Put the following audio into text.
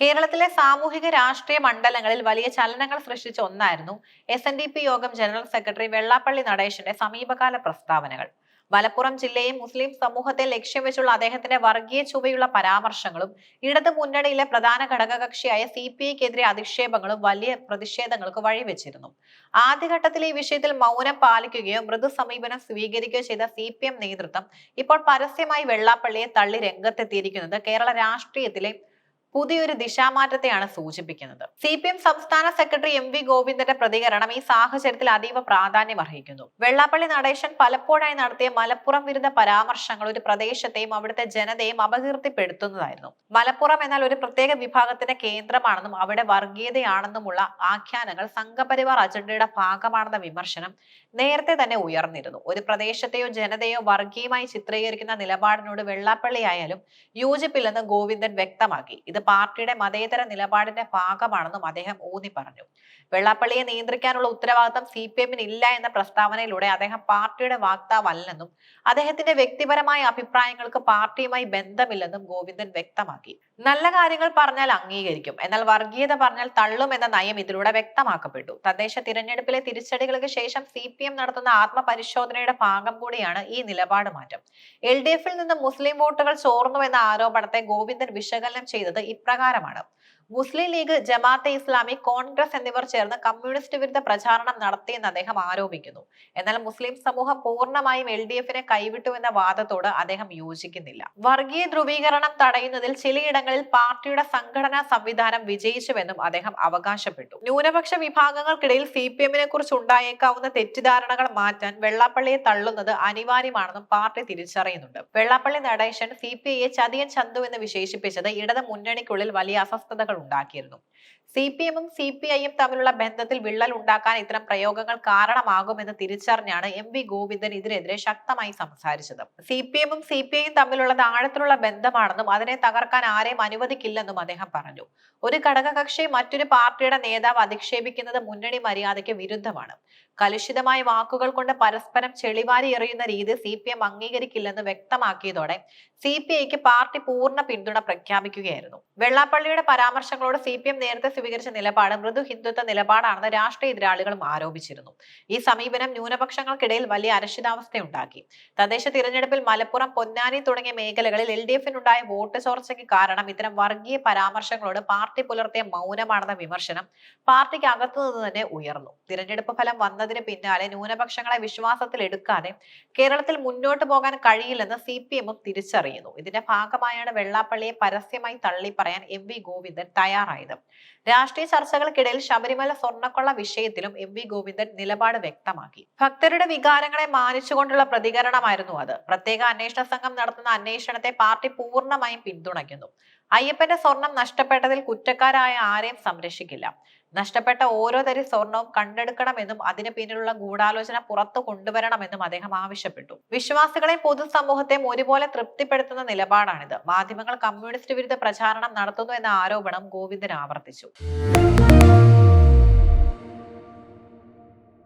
കേരളത്തിലെ സാമൂഹിക രാഷ്ട്രീയ മണ്ഡലങ്ങളിൽ വലിയ ചലനങ്ങൾ സൃഷ്ടിച്ച ഒന്നായിരുന്നു SNDP യോഗം ജനറൽ സെക്രട്ടറി വെള്ളാപ്പള്ളി നടേശന്റെ സമീപകാല പ്രസ്താവനകൾ. മലപ്പുറം ജില്ലയെ മുസ്ലിം സമൂഹത്തെ ലക്ഷ്യം വെച്ചുള്ള അദ്ദേഹത്തിന്റെ വർഗീയ ചുവയുള്ള പരാമർശങ്ങളും ഇടത് മുന്നണിയിലെ പ്രധാന ഘടകകക്ഷിയായ CPIക്കെതിരെ അധിക്ഷേപങ്ങളും വലിയ പ്രതിഷേധങ്ങൾക്ക് വഴിവെച്ചിരുന്നു. ആദ്യഘട്ടത്തിൽ ഈ വിഷയത്തിൽ മൗനം പാലിക്കുകയോ മൃദു സമീപനം സ്വീകരിക്കുകയോ ചെയ്ത CPM നേതൃത്വം ഇപ്പോൾ പരസ്യമായി വെള്ളാപ്പള്ളിയെ തള്ളി രംഗത്തെത്തിയിരിക്കുന്നത് കേരള രാഷ്ട്രീയത്തിലെ പുതിയൊരു ദിശാമാറ്റത്തെയാണ് സൂചിപ്പിക്കുന്നത്. CPM സംസ്ഥാന സെക്രട്ടറി MV ഗോവിന്ദന്റെ പ്രതികരണം ഈ സാഹചര്യത്തിൽ അതീവ പ്രാധാന്യം അർഹിക്കുന്നു. വെള്ളാപ്പള്ളി നടേശൻ പലപ്പോഴായി നടത്തിയ മലപ്പുറം വിരുദ്ധ പരാമർശങ്ങൾ ഒരു പ്രദേശത്തെയും അവിടുത്തെ ജനതയെയും അപകീർത്തിപ്പെടുത്തുന്നതായിരുന്നു. മലപ്പുറം എന്നാൽ ഒരു പ്രത്യേക വിഭാഗത്തിന്റെ കേന്ദ്രമാണെന്നും അവിടെ വർഗീയതയാണെന്നുമുള്ള ആഖ്യാനങ്ങൾ സംഘപരിവാർ അജണ്ടയുടെ ഭാഗമാണെന്ന വിമർശനം നേരത്തെ തന്നെ ഉയർന്നിരുന്നു. ഒരു പ്രദേശത്തെയോ ജനതയോ വർഗീയമായി ചിത്രീകരിക്കുന്ന നിലപാടിനോട് വെള്ളാപ്പള്ളി ആയാലും യോജിപ്പില്ലെന്ന് ഗോവിന്ദൻ വ്യക്തമാക്കി. ഇത് പാർട്ടിയുടെ മതേതര നിലപാടിന്റെ ഭാഗമാണെന്നും അദ്ദേഹം ഊന്നി പറഞ്ഞു. വെള്ളാപ്പള്ളിയെ നിയന്ത്രിക്കാനുള്ള ഉത്തരവാദിത്തം CPMന് ഇല്ല എന്ന പ്രസ്താവനയിലൂടെ അദ്ദേഹം പാർട്ടിയുടെ വാക്താവല്ലെന്നും അദ്ദേഹത്തിന്റെ വ്യക്തിപരമായ അഭിപ്രായങ്ങൾക്ക് പാർട്ടിയുമായി ബന്ധമില്ലെന്നും ഗോവിന്ദൻ വ്യക്തമാക്കി. നല്ല കാര്യങ്ങൾ പറഞ്ഞാൽ അംഗീകരിക്കും, എന്നാൽ വർഗീയത പറഞ്ഞാൽ തള്ളും എന്ന നയം ഇതിലൂടെ വ്യക്തമാക്കപ്പെട്ടു. തദ്ദേശ തിരഞ്ഞെടുപ്പിലെ തിരിച്ചടികൾക്ക് ശേഷം CPM നടത്തുന്ന ആത്മപരിശോധനയുടെ ഭാഗം കൂടിയാണ് ഈ നിലപാട് മാറ്റം. LDFിൽ നിന്ന് മുസ്ലിം വോട്ടുകൾ ചോർന്നു എന്ന ആരോപണത്തെ ഗോവിന്ദൻ വിശകലനം ചെയ്തത് ഇപ്രകാരമാണ്. മുസ്ലിം ലീഗ്, ജമാഅത്തെ ഇസ്ലാമി, കോൺഗ്രസ് എന്നിവർ ചേർന്ന് കമ്മ്യൂണിസ്റ്റ് വിരുദ്ധ പ്രചാരണം നടത്തിയെന്ന് അദ്ദേഹം ആരോപിക്കുന്നു. എന്നാൽ മുസ്ലിം സമൂഹം പൂർണ്ണമായും LDFനെ കൈവിട്ടുവെന്ന വാദത്തോട് അദ്ദേഹം യോജിക്കുന്നില്ല. വർഗീയ ധ്രുവീകരണം തടയുന്നതിൽ ചിലയിടങ്ങളിൽ പാർട്ടിയുടെ സംഘടനാ സംവിധാനം വിജയിച്ചുവെന്നും അദ്ദേഹം അവകാശപ്പെട്ടു. ന്യൂനപക്ഷ വിഭാഗങ്ങൾക്കിടയിൽ CPMനെ കുറിച്ച് ഉണ്ടായേക്കാവുന്ന തെറ്റിദ്ധാരണകൾ മാറ്റാൻ വെള്ളാപ്പള്ളിയെ തള്ളുന്നത് അനിവാര്യമാണെന്നും പാർട്ടി തിരിച്ചറിയുന്നുണ്ട്. വെള്ളാപ്പള്ളി നടേശൻ CPIയെ ചതിയൻ ചന്തു എന്ന് വിശേഷിപ്പിച്ചത് ഇടത് മുന്നണിക്കുള്ളിൽ വലിയ അസ്വസ്ഥതകൾ ഉണ്ടാക്കിയിരുന്നു. CPMും CPIയും തമ്മിലുള്ള ബന്ധത്തിൽ വിള്ളൽ ഉണ്ടാക്കാൻ ഇത്തരം പ്രയോഗങ്ങൾ കാരണമാകുമെന്ന് തിരിച്ചറിഞ്ഞാണ് MV ഗോവിന്ദൻ ഇതിനെതിരെ ശക്തമായി സംസാരിച്ചത്. CPMും CPIയും തമ്മിലുള്ളത് ആഴത്തിലുള്ള ബന്ധമാണെന്നും അതിനെ തകർക്കാൻ ആരെയും അനുവദിക്കില്ലെന്നും അദ്ദേഹം പറഞ്ഞു. ഒരു ഘടകകക്ഷിയെ മറ്റൊരു പാർട്ടിയുടെ നേതാവ് അധിക്ഷേപിക്കുന്നത് മുന്നണി മര്യാദയ്ക്ക് വിരുദ്ധമാണ്. കലുഷിതമായ വാക്കുകൾ കൊണ്ട് പരസ്പരം ചെളിവാരി എറിയുന്ന രീതി CPM അംഗീകരിക്കില്ലെന്ന് വ്യക്തമാക്കിയതോടെ CPIക്ക് പാർട്ടി പൂർണ്ണ പിന്തുണ പ്രഖ്യാപിക്കുകയായിരുന്നു. വെള്ളാപ്പള്ളിയുടെ പരാമർശങ്ങളോട് CPM നേരത്തെ സ്വീകരിച്ച നിലപാട് മൃദു ഹിന്ദുത്വ നിലപാടാണെന്ന് രാഷ്ട്രീയ എതിരാളികളും ആരോപിച്ചിരുന്നു. ഈ സമീപനം ന്യൂനപക്ഷങ്ങൾക്കിടയിൽ വലിയ അനിശ്ചിതാവസ്ഥയുണ്ടാക്കി. തദ്ദേശ തിരഞ്ഞെടുപ്പിൽ മലപ്പുറം, പൊന്നാനി തുടങ്ങിയ മേഖലകളിൽ LDFനുണ്ടായ വോട്ട് ചോർച്ചയ്ക്ക് കാരണം ഇത്തരം വർഗീയ പരാമർശങ്ങളോട് പാർട്ടി പുലർത്തിയ മൗനമാണെന്ന വിമർശനം പാർട്ടിക്ക് അകത്തുനിന്ന് തന്നെ ഉയർന്നു. തിരഞ്ഞെടുപ്പ് ഫലം വന്നതിന് പിന്നാലെ ന്യൂനപക്ഷങ്ങളെ വിശ്വാസത്തിൽ എടുക്കാതെ കേരളത്തിൽ മുന്നോട്ട് പോകാൻ കഴിയില്ലെന്ന് CPMും തിരിച്ചറിയുന്നു. ഇതിന്റെ ഭാഗമായാണ് വെള്ളാപ്പള്ളിയെ പരസ്യമായി തള്ളി പറയാൻ MV ഗോവിന്ദൻ തയ്യാറായത്. രാഷ്ട്രീയ ചർച്ചകൾക്കിടയിൽ ശബരിമല സ്വർണ്ണക്കൊള്ള വിഷയത്തിലും MV ഗോവിന്ദൻ നിലപാട് വ്യക്തമാക്കി. ഭക്തരുടെ വികാരങ്ങളെ മാനിച്ചുകൊണ്ടുള്ള പ്രതികരണമായിരുന്നു അത്. പ്രത്യേക അന്വേഷണ സംഘം നടത്തുന്ന അന്വേഷണത്തെ പാർട്ടി പൂർണ്ണമായും പിന്തുണയ്ക്കുന്നു. അയ്യപ്പന്റെ സ്വർണം നഷ്ടപ്പെട്ടതിൽ കുറ്റക്കാരായ ആരെയും സംരക്ഷിക്കില്ല. നഷ്ടപ്പെട്ട ഓരോ തരി സ്വർണവും കണ്ടെടുക്കണമെന്നും അതിന് പിന്നിലുള്ള ഗൂഢാലോചന പുറത്തു കൊണ്ടുവരണമെന്നും അദ്ദേഹം ആവശ്യപ്പെട്ടു. വിശ്വാസികളെയും പൊതുസമൂഹത്തെയും ഒരുപോലെ തൃപ്തിപ്പെടുത്തുന്ന നിലപാടാണിത്. മാധ്യമങ്ങൾ കമ്മ്യൂണിസ്റ്റ് വിരുദ്ധ പ്രചാരണം നടത്തുന്നു എന്ന ആരോപണം ഗോവിന്ദൻ ആവർത്തിച്ചു.